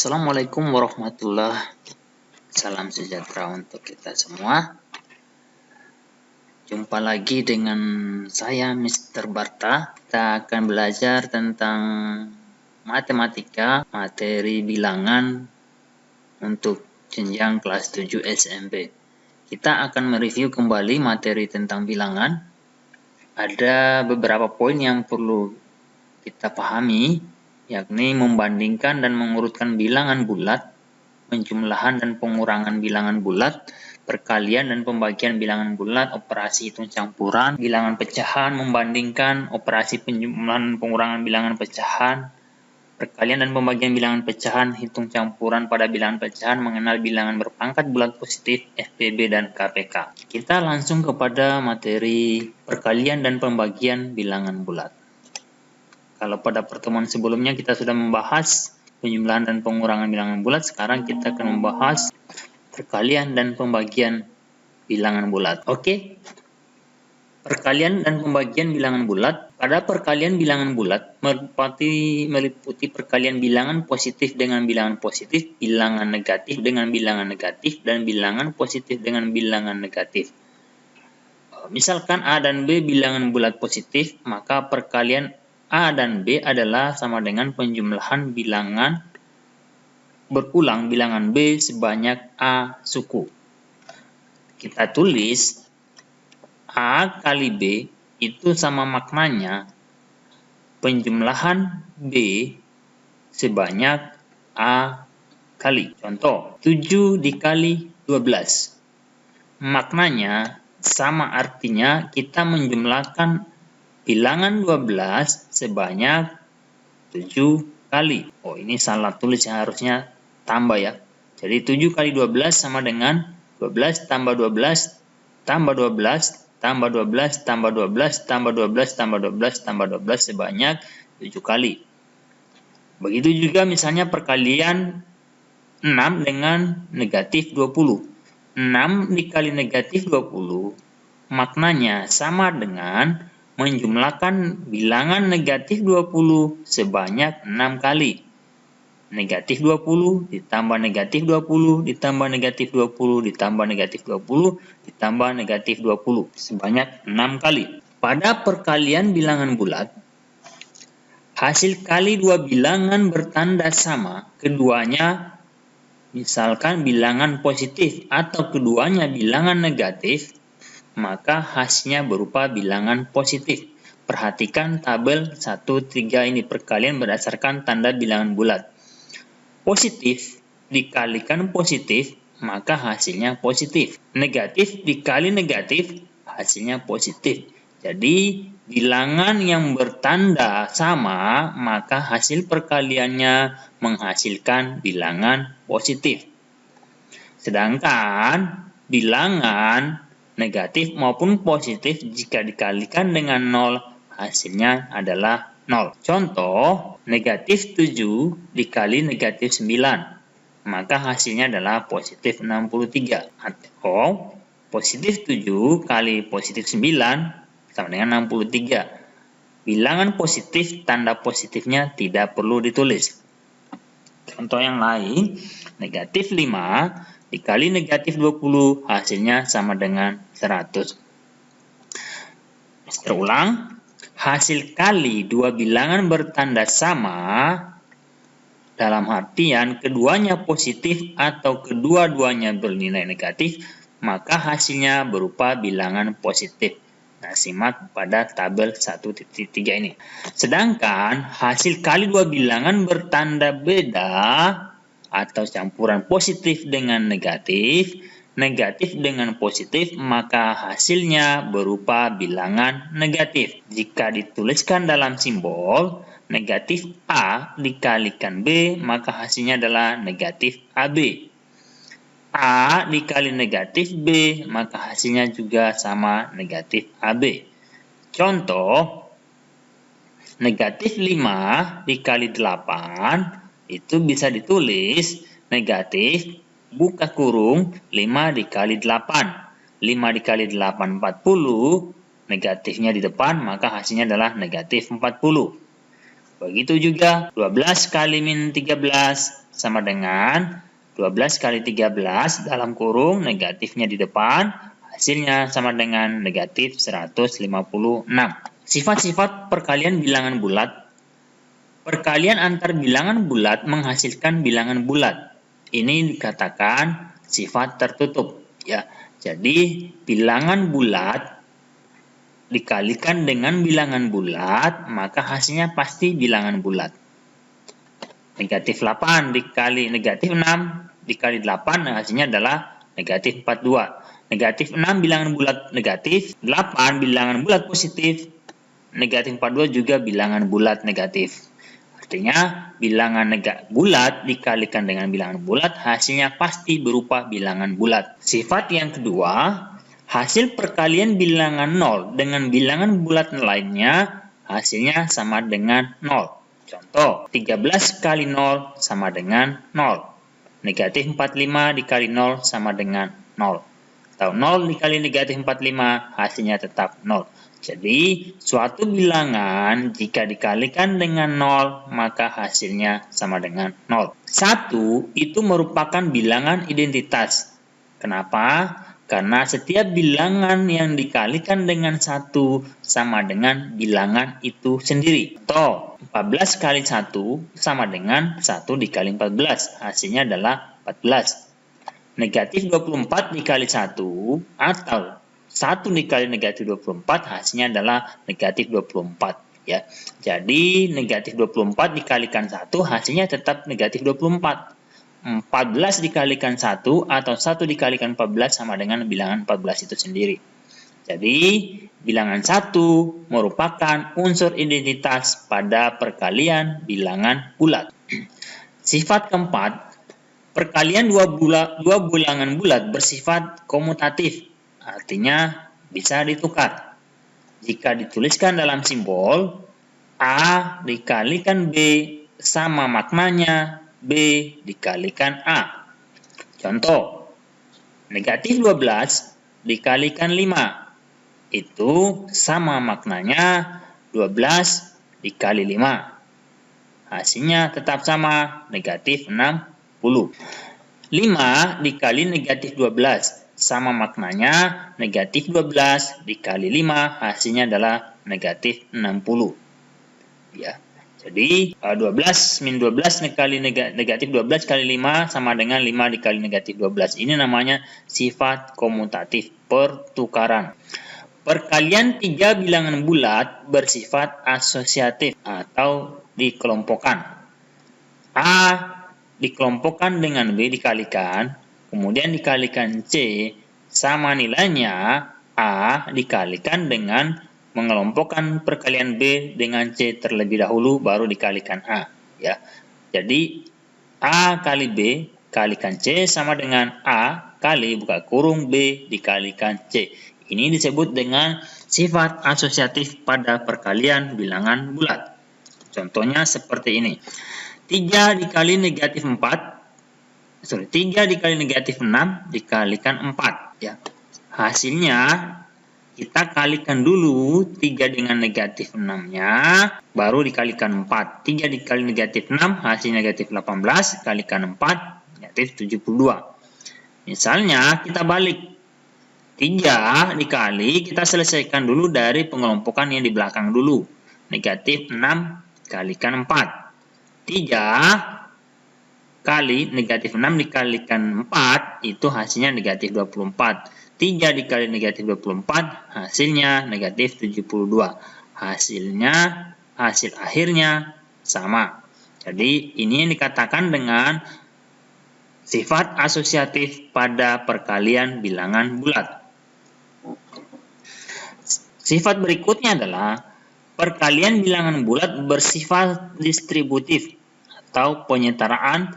Assalamualaikum warahmatullahi. Salam sejahtera untuk kita semua. Jumpa lagi dengan saya Mr. Barta. Kita akan belajar tentang matematika, materi bilangan untuk jenjang kelas 7 SMP. Kita akan mereview kembali materi tentang bilangan. Ada beberapa poin yang perlu kita pahami, yakni membandingkan dan mengurutkan bilangan bulat, penjumlahan dan pengurangan bilangan bulat, perkalian dan pembagian bilangan bulat, operasi hitung campuran, bilangan pecahan, membandingkan, operasi penjumlahan dan pengurangan bilangan pecahan, perkalian dan pembagian bilangan pecahan, hitung campuran pada bilangan pecahan, mengenal bilangan berpangkat bulat positif, FPB dan KPK. Kita langsung kepada materi perkalian dan pembagian bilangan bulat. Kalau pada pertemuan sebelumnya kita sudah membahas penjumlahan dan pengurangan bilangan bulat, sekarang kita akan membahas perkalian dan pembagian bilangan bulat. Oke. Perkalian dan pembagian bilangan bulat. Pada perkalian bilangan bulat meliputi perkalian bilangan positif dengan bilangan positif, bilangan negatif dengan bilangan negatif, dan bilangan positif dengan bilangan negatif. Misalkan A dan B bilangan bulat positif, maka perkalian A dan B adalah sama dengan penjumlahan bilangan berulang bilangan B sebanyak A suku. Kita tulis A kali B itu sama maknanya penjumlahan B sebanyak A kali. Contoh, 7 dikali 12. Maknanya sama, artinya kita menjumlahkan bilangan 12 sebanyak 7 kali. Oh, ini salah tulis, harusnya tambah ya. Jadi 7 kali 12 sama dengan 12 tambah 12 tambah 12 tambah 12 tambah 12 tambah 12 tambah 12 tambah 12 sebanyak 7 kali. Begitu juga misalnya perkalian 6 dengan negatif 20. 6 dikali negatif 20 maknanya sama dengan menjumlahkan bilangan negatif 20 sebanyak 6 kali. Negatif 20 ditambah negatif 20 ditambah negatif 20 ditambah negatif 20 ditambah negatif 20 sebanyak 6 kali. Pada perkalian bilangan bulat, hasil kali dua bilangan bertanda sama, keduanya misalkan bilangan positif atau keduanya bilangan negatif, maka hasilnya berupa bilangan positif. Perhatikan tabel 1-3 ini, perkalian berdasarkan tanda bilangan bulat. Positif dikalikan positif, maka hasilnya positif. Negatif dikali negatif, hasilnya positif. Jadi, bilangan yang bertanda sama, maka hasil perkaliannya menghasilkan bilangan positif. Sedangkan bilangan negatif maupun positif jika dikalikan dengan 0, hasilnya adalah 0. Contoh, negatif 7 dikali negatif 9, maka hasilnya adalah positif 63. Atau positif 7 kali positif 9 sama dengan 63. Bilangan positif, tanda positifnya tidak perlu ditulis. Contoh yang lain, negatif 5 dikali negatif 20, hasilnya sama dengan 100. Terulang. Hasil kali dua bilangan bertanda sama dalam artian keduanya positif atau kedua-duanya bernilai negatif, maka hasilnya berupa bilangan positif. Nah, simak pada tabel 1-3 ini. Sedangkan hasil kali dua bilangan bertanda beda atau campuran positif dengan negatif, negatif dengan positif, maka hasilnya berupa bilangan negatif. Jika dituliskan dalam simbol, negatif A dikalikan B, maka hasilnya adalah negatif AB. A dikali negatif B, maka hasilnya juga sama negatif AB. Contoh, negatif 5 dikali 8, itu bisa ditulis negatif buka kurung 5 dikali 8. 5 dikali 8, 40. Negatifnya di depan, maka hasilnya adalah negatif 40. Begitu juga 12 kali min 13 sama dengan 12 kali 13 dalam kurung negatifnya di depan, hasilnya sama dengan negatif 156. Sifat-sifat perkalian bilangan bulat. Perkalian antar bilangan bulat menghasilkan bilangan bulat. Ini dikatakan sifat tertutup. Ya, jadi bilangan bulat dikalikan dengan bilangan bulat, maka hasilnya pasti bilangan bulat. Negatif 8 dikali negatif 6 dikali 8, hasilnya adalah negatif 42. Negatif 6 bilangan bulat negatif, 8 bilangan bulat positif, negatif 42 juga bilangan bulat negatif. Artinya bilangan bulat dikalikan dengan bilangan bulat, hasilnya pasti berupa bilangan bulat. Sifat yang kedua, hasil perkalian bilangan 0 dengan bilangan bulat lainnya hasilnya sama dengan 0. Contoh, 13 kali 0 sama dengan 0. Negatif 45 dikali 0 sama dengan 0. Atau 0 dikali negatif 45 hasilnya tetap 0. Jadi, suatu bilangan jika dikalikan dengan 0 maka hasilnya sama dengan 0. 1 itu merupakan bilangan identitas. Kenapa? Karena setiap bilangan yang dikalikan dengan 1 sama dengan bilangan itu sendiri. Contoh, 14 kali 1 sama dengan 1 dikali 14. Hasilnya adalah 14. Negatif 24 dikali 1 atau 1 dikali negatif 24 hasilnya adalah negatif 24. Ya. Jadi negatif 24 dikalikan 1 hasilnya tetap negatif 24. 14 dikalikan 1 atau 1 dikalikan 14 sama dengan bilangan 14 itu sendiri. Jadi, bilangan 1 merupakan unsur identitas pada perkalian bilangan bulat. Sifat keempat, perkalian dua bilangan bulat bersifat komutatif, artinya bisa ditukar. Jika dituliskan dalam simbol, A dikalikan B sama maknanya B dikalikan A. Contoh, negatif 12 dikalikan 5. Itu sama maknanya 12 dikali 5. Hasilnya tetap sama, negatif 60. 5 dikali negatif 12. Sama maknanya negatif 12 dikali 5. Hasilnya adalah negatif 60. Ya. Jadi 12 min 12 dikali negatif 12 kali 5 sama dengan 5 dikali negatif 12. Ini namanya sifat komutatif pertukaran. Perkalian 3 bilangan bulat bersifat asosiatif atau dikelompokkan. A dikelompokkan dengan B dikalikan, kemudian dikalikan C sama nilainya A dikalikan dengan mengelompokkan perkalian B dengan C terlebih dahulu baru dikalikan A, ya. Jadi A kali B kalikan C sama dengan A kali buka kurung B dikalikan C. Ini disebut dengan sifat asosiatif pada perkalian bilangan bulat. Contohnya seperti ini. 3 dikali negatif 3 dikali negatif 6 dikalikan 4, ya. Hasilnya kita kalikan dulu 3 dengan negatif 6-nya, baru dikalikan 4. 3 dikali negatif 6, hasil negatif 18, kalikan 4, negatif 72. Misalnya, kita balik. 3 dikali, kita selesaikan dulu dari pengelompokan yang di belakang dulu. Negatif 6 kalikan 4. 3 kali negatif 6 dikalikan 4, itu hasilnya negatif 24. 3 dikali negatif 24, hasilnya negatif 72. Hasil akhirnya sama. Jadi, ini yang dikatakan dengan sifat asosiatif pada perkalian bilangan bulat. Sifat berikutnya adalah perkalian bilangan bulat bersifat distributif atau penyetaraan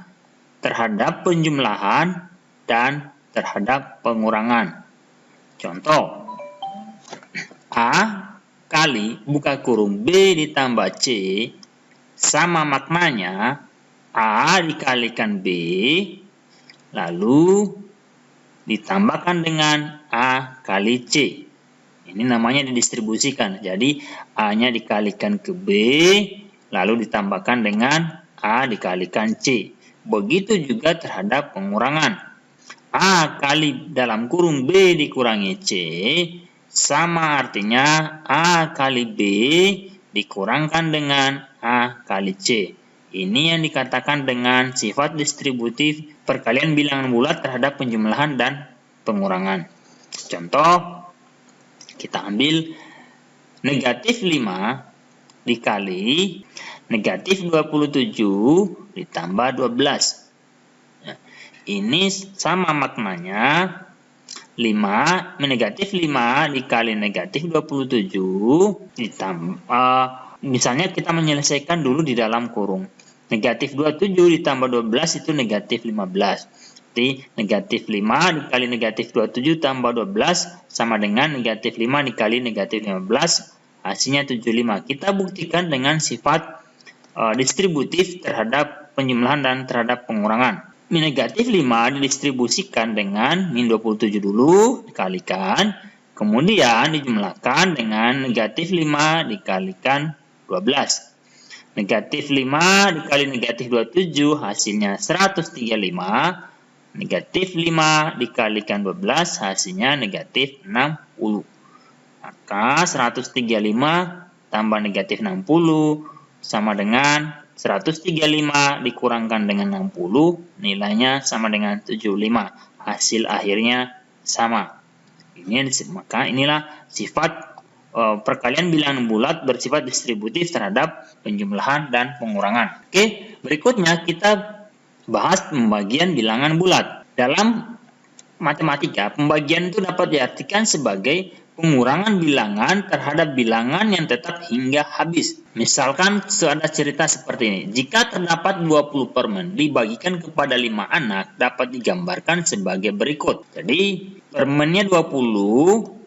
terhadap penjumlahan dan terhadap pengurangan. Contoh, A kali buka kurung B ditambah C sama maknanya A dikalikan B lalu ditambahkan dengan A kali C. Ini namanya didistribusikan. Jadi A-nya dikalikan ke B lalu ditambahkan dengan A dikalikan C. Begitu juga terhadap pengurangan. A kali dalam kurung B dikurangi C sama artinya A kali B dikurangkan dengan A kali C. Ini yang dikatakan dengan sifat distributif perkalian bilangan bulat terhadap penjumlahan dan pengurangan. Contoh, kita ambil negatif 5 dikali negatif 27 ditambah 12. Ini sama maknanya 5 negatif 5 dikali negatif 27 ditambah, misalnya kita menyelesaikan dulu di dalam kurung. Negatif 27 ditambah 12 itu negatif 15. Jadi negatif 5 dikali negatif 27 tambah 12 sama dengan negatif 5 dikali negatif 15, hasilnya 75. Kita buktikan dengan sifat distributif terhadap penjumlahan dan terhadap pengurangan. Min negatif 5 didistribusikan dengan min 27 dulu dikalikan, kemudian dijumlahkan dengan negatif 5 dikalikan 12. Negatif 5 dikali negatif 27 hasilnya 135. Negatif 5 dikalikan 12 hasilnya negatif 60. Maka 135 tambah negatif 60 sama dengan 135 dikurangkan dengan 60, nilainya sama dengan 75. Hasil akhirnya sama. Maka inilah sifat perkalian bilangan bulat bersifat distributif terhadap penjumlahan dan pengurangan. Oke, berikutnya kita bahas pembagian bilangan bulat. Dalam matematika, pembagian itu dapat diartikan sebagai pengurangan bilangan terhadap bilangan yang tetap hingga habis. Misalkan ada cerita seperti ini. Jika terdapat 20 permen dibagikan kepada 5 anak, dapat digambarkan sebagai berikut. Jadi, permennya 20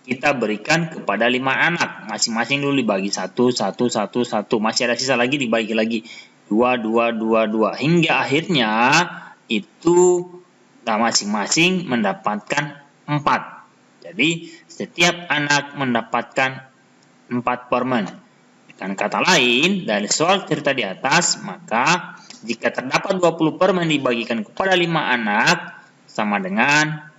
kita berikan kepada 5 anak. Masing-masing dulu dibagi 1, 1, 1, 1. Masih ada sisa lagi, dibagi lagi 2, 2, 2, 2. Hingga akhirnya itu masing-masing mendapatkan 4. Jadi, setiap anak mendapatkan 4 permen. Dengan kata lain, dari soal cerita di atas, maka jika terdapat 20 permen dibagikan kepada 5 anak, sama dengan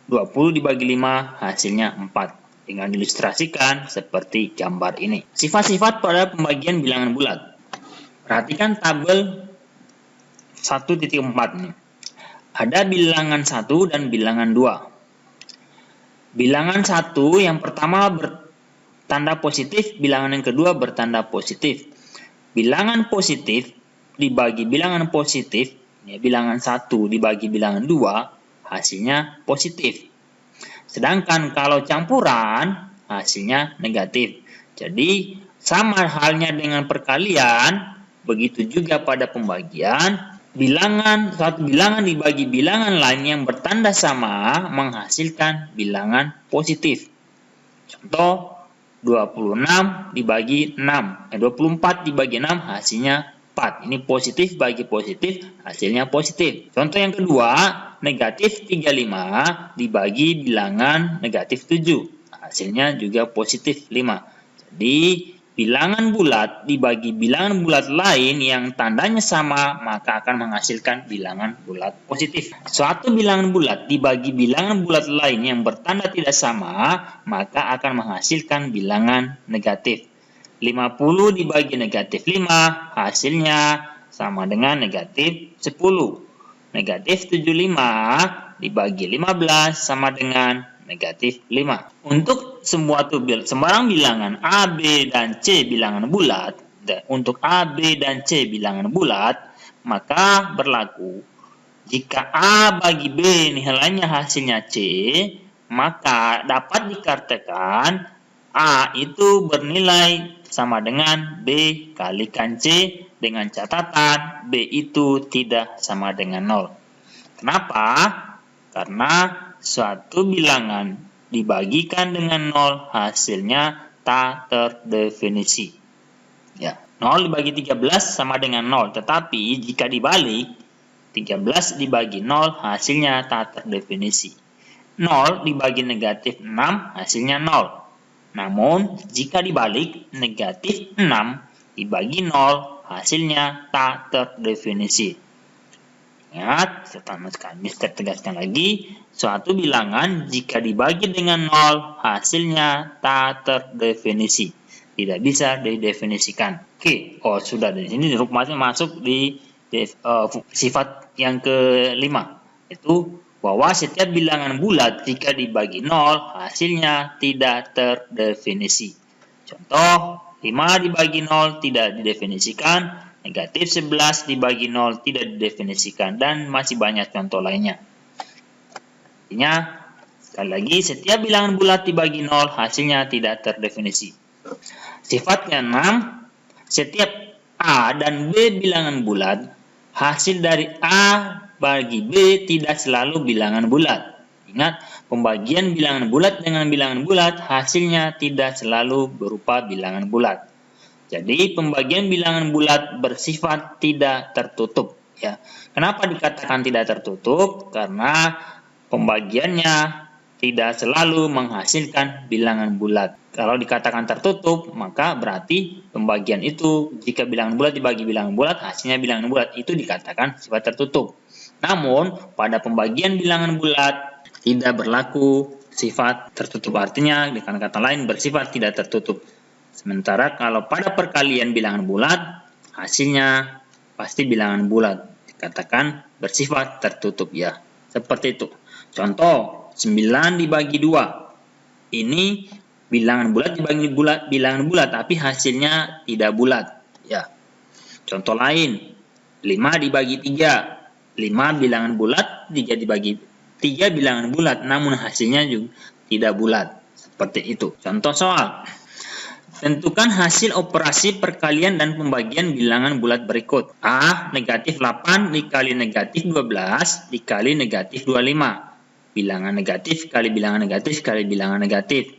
20 dibagi 5, hasilnya 4. Dengan diilustrasikan seperti gambar ini. Sifat-sifat pada pembagian bilangan bulat. Perhatikan tabel 1.4 nih. Ada bilangan 1 dan bilangan 2. Bilangan 1 yang pertama bertanda positif, bilangan yang kedua bertanda positif. Bilangan positif dibagi bilangan positif, ya, bilangan 1 dibagi bilangan 2, hasilnya positif. Sedangkan kalau campuran, hasilnya negatif. Jadi, sama halnya dengan perkalian, begitu juga pada pembagian. Satu bilangan dibagi bilangan lain yang bertanda sama menghasilkan bilangan positif. Contoh, 26 dibagi 6. 24 dibagi 6 hasilnya 4. Ini positif bagi positif, hasilnya positif. Contoh yang kedua, negatif 35 dibagi bilangan negatif 7. Hasilnya juga positif 5. Jadi, bilangan bulat dibagi bilangan bulat lain yang tandanya sama, maka akan menghasilkan bilangan bulat positif. Suatu bilangan bulat dibagi bilangan bulat lain yang bertanda tidak sama, maka akan menghasilkan bilangan negatif. 50 dibagi negatif 5, hasilnya sama dengan negatif 10. Negatif 75 dibagi 15 sama dengan negatif 5. Untuk sembarang bilangan A, B, dan C bilangan bulat, untuk A, B, dan C bilangan bulat, maka berlaku jika A bagi B nilainya hasilnya C, maka dapat dikatakan A itu bernilai sama dengan B kalikan C dengan catatan B itu tidak sama dengan 0. Kenapa? Karena suatu bilangan dibagikan dengan 0 hasilnya tak terdefinisi. Ya, 0 dibagi 13 sama dengan 0, tetapi jika dibalik 13 dibagi 0 hasilnya tak terdefinisi. 0 dibagi negatif 6 hasilnya 0. Namun jika dibalik negatif 6 dibagi 0, hasilnya tak terdefinisi. Ingat, Mister tegaskan lagi, suatu bilangan jika dibagi dengan 0, hasilnya tak terdefinisi. Tidak bisa didefinisikan. Oke, sudah di sini masuk di sifat yang kelima, yaitu bahwa setiap bilangan bulat jika dibagi 0, hasilnya tidak terdefinisi. Contoh, 5 dibagi 0 tidak didefinisikan, negatif 11 dibagi 0 tidak didefinisikan, dan masih banyak contoh lainnya. Artinya, sekali lagi, setiap bilangan bulat dibagi 0, hasilnya tidak terdefinisi. Sifat ke-6, setiap A dan B bilangan bulat, hasil dari A bagi B tidak selalu bilangan bulat. Ingat, pembagian bilangan bulat dengan bilangan bulat, hasilnya tidak selalu berupa bilangan bulat. Jadi, pembagian bilangan bulat bersifat tidak tertutup. Ya. Kenapa dikatakan tidak tertutup? Karena pembagiannya tidak selalu menghasilkan bilangan bulat. Kalau dikatakan tertutup, maka berarti pembagian itu, jika bilangan bulat dibagi bilangan bulat, hasilnya bilangan bulat, itu dikatakan sifat tertutup. Namun, pada pembagian bilangan bulat, tidak berlaku sifat tertutup. Artinya, dengan kata lain, bersifat tidak tertutup. Sementara kalau pada perkalian bilangan bulat, hasilnya pasti bilangan bulat. Dikatakan bersifat tertutup ya. Seperti itu. Contoh, 9 dibagi 2. Ini bilangan bulat dibagi bilangan bulat, tapi hasilnya tidak bulat. Ya. Contoh lain, 5 dibagi 3. 5 bilangan bulat, 3 dibagi 3 bilangan bulat, namun hasilnya juga tidak bulat. Seperti itu. Contoh soal. Tentukan hasil operasi perkalian dan pembagian bilangan bulat berikut. A, negatif 8 dikali negatif 12 dikali negatif 25. Bilangan negatif kali bilangan negatif kali bilangan negatif.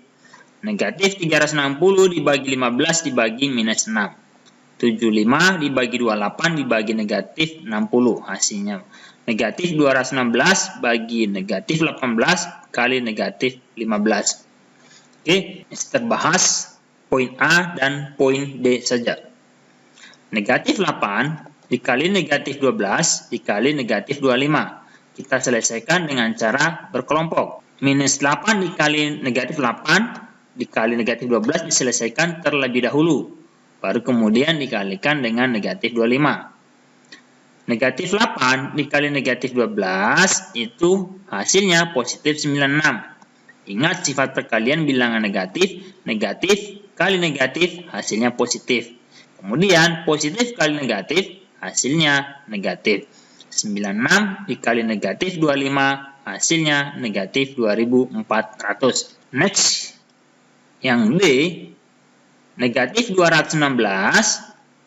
Negatif 360 dibagi 15 dibagi minus 6. 75 dibagi 28 dibagi negatif 60. Hasilnya negatif 216 bagi negatif 18 kali negatif 15. Oke, kita bahas poin A dan poin B saja. Negatif 8 dikali negatif 12 dikali negatif 25. Kita selesaikan dengan cara berkelompok. Minus 8 dikali negatif 8 dikali negatif 12 diselesaikan terlebih dahulu. Baru kemudian dikalikan dengan negatif 25. Negatif 8 dikali negatif 12 itu hasilnya positif 96. Ingat sifat perkalian bilangan negatif, negatif kali negatif hasilnya positif. Kemudian positif kali negatif hasilnya negatif. 96 dikali negatif 25 hasilnya negatif 2400. Next, yang B, negatif 216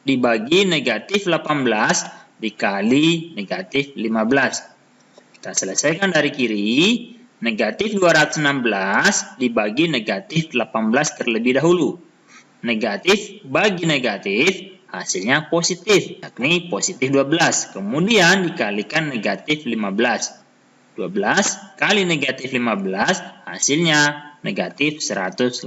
dibagi negatif 18 dikali negatif 15. Kita selesaikan dari kiri. Negatif 216 dibagi negatif 18 terlebih dahulu. Negatif bagi negatif, hasilnya positif, yakni positif 12. Kemudian dikalikan negatif 15. 12 kali negatif 15, hasilnya negatif 180.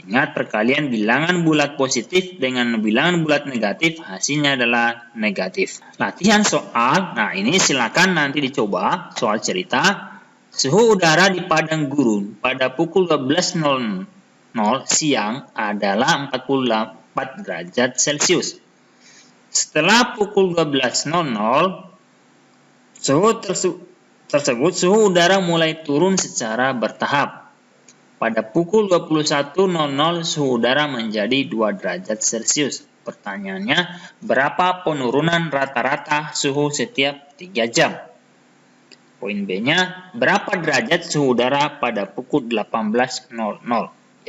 Ingat, perkalian bilangan bulat positif dengan bilangan bulat negatif, hasilnya adalah negatif. Latihan soal, nah ini silakan nanti dicoba, soal cerita. Suhu udara di padang gurun pada pukul 12.00 siang adalah 44 derajat Celcius. Setelah pukul 12.00, suhu udara mulai turun secara bertahap. Pada pukul 21.00 suhu udara menjadi 2 derajat Celcius. Pertanyaannya, berapa penurunan rata-rata suhu setiap 3 jam? Poin B-nya, berapa derajat suhu udara pada pukul 18.00?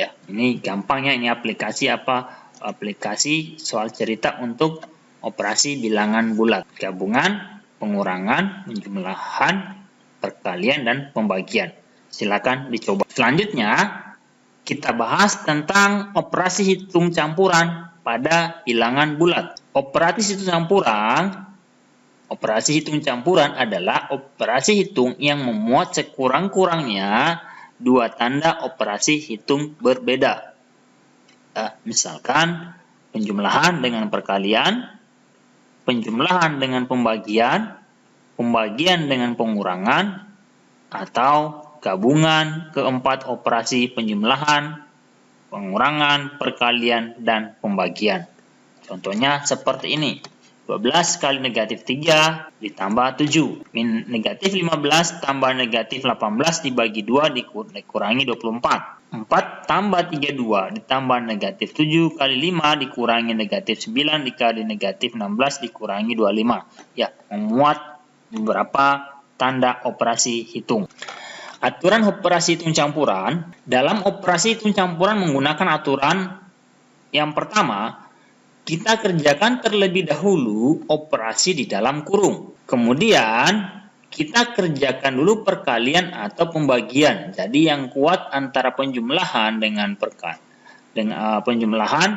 Ya, ini gampangnya, ini aplikasi aplikasi soal cerita untuk operasi bilangan bulat, gabungan, pengurangan, penjumlahan, perkalian, dan pembagian. Silakan dicoba. Selanjutnya, kita bahas tentang operasi hitung campuran pada bilangan bulat. Operasi hitung campuran adalah operasi hitung yang memuat sekurang-kurangnya 2 tanda operasi hitung berbeda. Misalkan penjumlahan dengan perkalian, penjumlahan dengan pembagian, pembagian dengan pengurangan, atau gabungan keempat operasi penjumlahan, pengurangan, perkalian, dan pembagian. Contohnya seperti ini. 12 kali negatif 3 ditambah 7. Negatif 15 tambah negatif 18 dibagi 2 dikurangi 24. 4 tambah 32 ditambah negatif 7 kali 5 dikurangi negatif 9 dikali negatif 16 dikurangi 25. Ya, memuat beberapa tanda operasi hitung. Aturan operasi hitung campuran. Dalam operasi hitung campuran menggunakan aturan yang pertama, kita kerjakan terlebih dahulu operasi di dalam kurung. Kemudian, kita kerjakan dulu perkalian atau pembagian. Jadi yang kuat antara penjumlahan dengan penjumlahan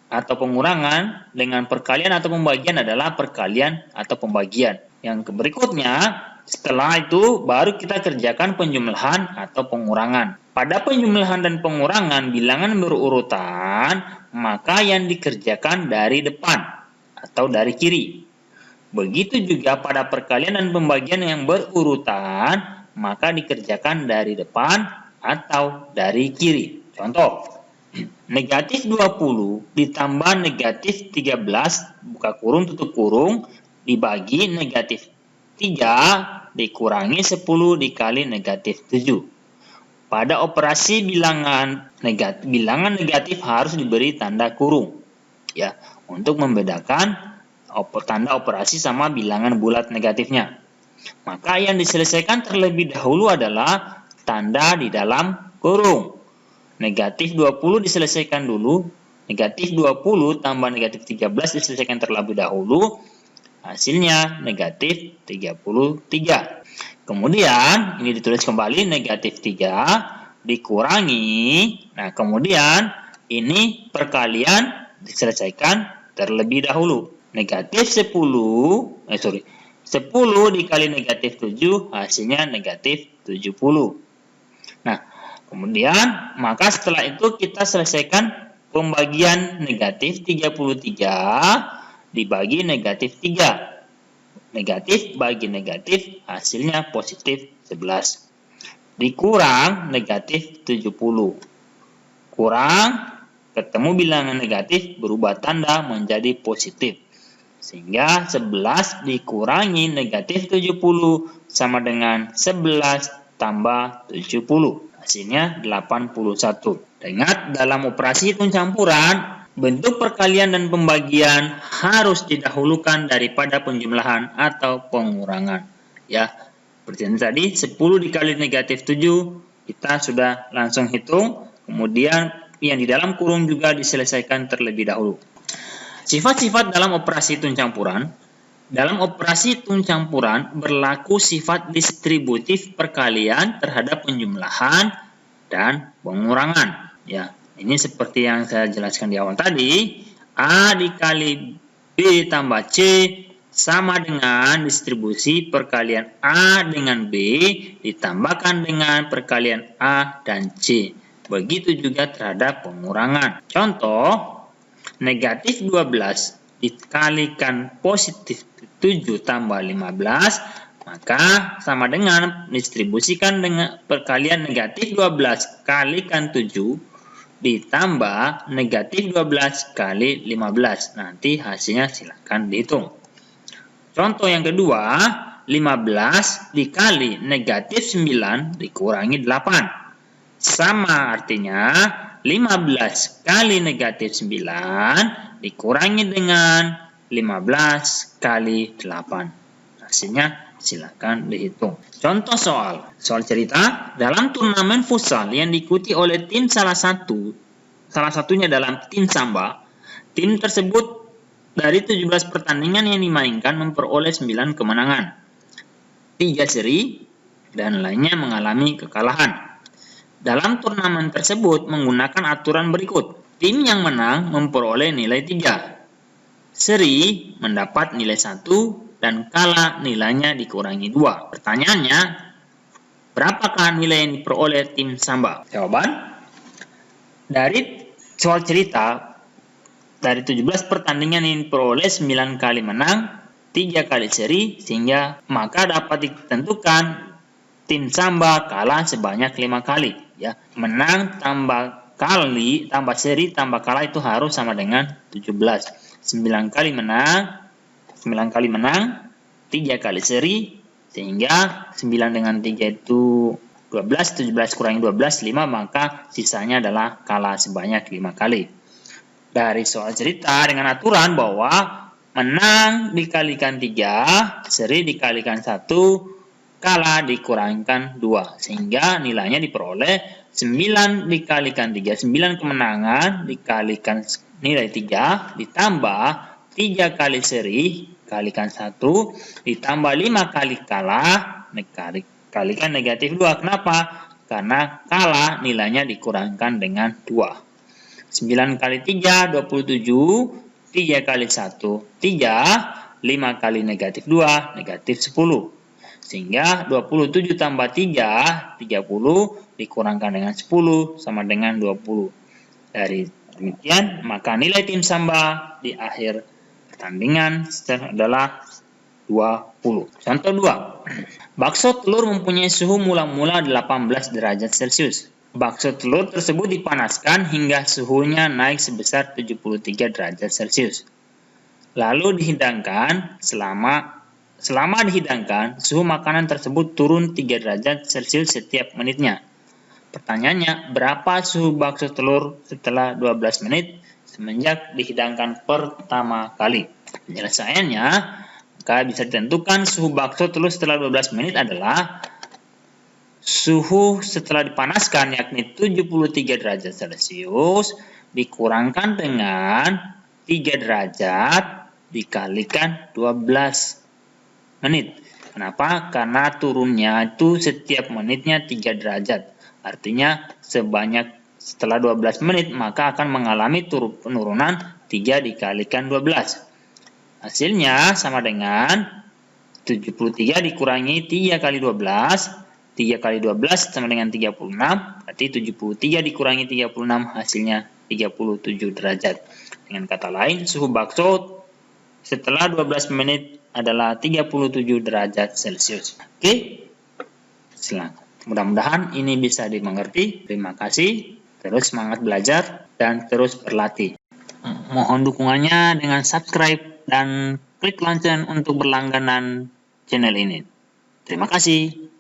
atau pengurangan dengan perkalian atau pembagian adalah perkalian atau pembagian. Yang berikutnya, setelah itu baru kita kerjakan penjumlahan atau pengurangan. Pada penjumlahan dan pengurangan bilangan berurutan, maka yang dikerjakan dari depan atau dari kiri. Begitu juga pada perkalian dan pembagian yang berurutan, maka dikerjakan dari depan atau dari kiri. Contoh, negatif 20 ditambah negatif 13, buka kurung tutup kurung, dibagi negatif 3 dikurangi 10 dikali negatif 7. Pada operasi bilangan negatif harus diberi tanda kurung, ya, untuk membedakan tanda operasi sama bilangan bulat negatifnya. Maka yang diselesaikan terlebih dahulu adalah tanda di dalam kurung. Negatif 20 diselesaikan dulu, negatif 20 tambah negatif 13 diselesaikan terlebih dahulu, hasilnya negatif 33. Kemudian, ini ditulis kembali negatif 3 dikurangi. Nah, kemudian ini perkalian diselesaikan terlebih dahulu. Negatif 10 dikali negatif 7 hasilnya negatif 70. Nah, kemudian maka setelah itu kita selesaikan pembagian negatif 33 dibagi negatif 3. Negatif bagi negatif hasilnya positif 11. Dikurang negatif 70. Kurang, ketemu bilangan negatif berubah tanda menjadi positif. Sehingga 11 dikurangi negatif 70 sama dengan 11 tambah 70. Hasilnya 81. Ingat, dalam operasi hitung campuran, bentuk perkalian dan pembagian harus didahulukan daripada penjumlahan atau pengurangan. Ya, seperti yang tadi, 10 dikali negatif 7, kita sudah langsung hitung. Kemudian yang di dalam kurung juga diselesaikan terlebih dahulu. Sifat-sifat dalam operasi hitung campuran. Dalam operasi hitung campuran berlaku sifat distributif perkalian terhadap penjumlahan dan pengurangan. Ya. Ini seperti yang saya jelaskan di awal tadi, A dikali B tambah C sama dengan distribusi perkalian A dengan B ditambahkan dengan perkalian A dan C. Begitu juga terhadap pengurangan. Contoh, negatif 12 dikalikan positif 7 tambah 15, maka sama dengan distribusikan dengan perkalian negatif 12 kalikan 7 ditambah negatif 12 kali 15. Nanti hasilnya silakan dihitung. Contoh yang kedua, 15 dikali negatif 9 dikurangi 8. Sama artinya 15 kali negatif 9 dikurangi dengan 15 kali 8. Hasilnya silakan dihitung. Contoh soal cerita, dalam turnamen futsal yang diikuti oleh tim salah satunya dalam tim Samba, tim tersebut dari 17 pertandingan yang dimainkan memperoleh 9 kemenangan, 3 seri, dan lainnya mengalami kekalahan. Dalam turnamen tersebut menggunakan aturan berikut. Tim yang menang memperoleh nilai 3, seri mendapat nilai 1, dan kalah nilainya dikurangi 2. Pertanyaannya, berapakah nilai yang diperoleh tim Samba? Jawaban, dari soal cerita Dari 17 pertandingan ini peroleh 9 kali menang, 3 kali seri, sehingga maka dapat ditentukan tim Samba kalah sebanyak 5 kali. Ya, menang tambah kali tambah seri tambah kalah itu harus sama dengan 17. 9 kali menang, 3 kali seri, sehingga 9 dengan 3 itu 12, 17 kurangi 12, 5, maka sisanya adalah kalah sebanyak 5 kali. Dari soal cerita dengan aturan bahwa menang dikalikan 3, seri dikalikan 1, kalah dikurangkan 2. Sehingga nilainya diperoleh 9 dikalikan 3, 9 kemenangan dikalikan nilai 3, ditambah 3 kali seri, kalikan 1, ditambah 5 kali kalah, kalikan negatif 2. Kenapa? Karena kalah nilainya dikurangkan dengan 2. 9 kali 3, 27, 3 kali 1, 3, 5 kali negatif 2, negatif 10. Sehingga 27 tambah 3, 30, dikurangkan dengan 10, sama dengan 20. Dari demikian, maka nilai tim Samba di akhir pertandingan adalah 20. Contoh 2. Bakso telur mempunyai suhu mula-mula 18 derajat Celcius. Bakso telur tersebut dipanaskan hingga suhunya naik sebesar 73 derajat Celcius. Lalu dihidangkan, selama dihidangkan, suhu makanan tersebut turun 3 derajat Celcius setiap menitnya. Pertanyaannya, berapa suhu bakso telur setelah 12 menit semenjak dihidangkan pertama kali? Penyelesaiannya, maka bisa ditentukan suhu bakso telur setelah 12 menit adalah suhu setelah dipanaskan, yakni 73 derajat Celcius, dikurangkan dengan 3 derajat dikalikan 12 menit. Kenapa? Karena turunnya itu setiap menitnya 3 derajat. Artinya setelah 12 menit maka akan mengalami penurunan 3 dikalikan 12. Hasilnya sama dengan 73 dikurangi 3 kali 12. 3 kali 12 sama dengan 36, berarti 73 dikurangi 36 hasilnya 37 derajat. Dengan kata lain, suhu bakso setelah 12 menit adalah 37 derajat Celcius. Oke, silakan. Mudah-mudahan ini bisa dimengerti. Terima kasih. Terus semangat belajar dan terus berlatih. Mohon dukungannya dengan subscribe dan klik lonceng untuk berlangganan channel ini. Terima kasih.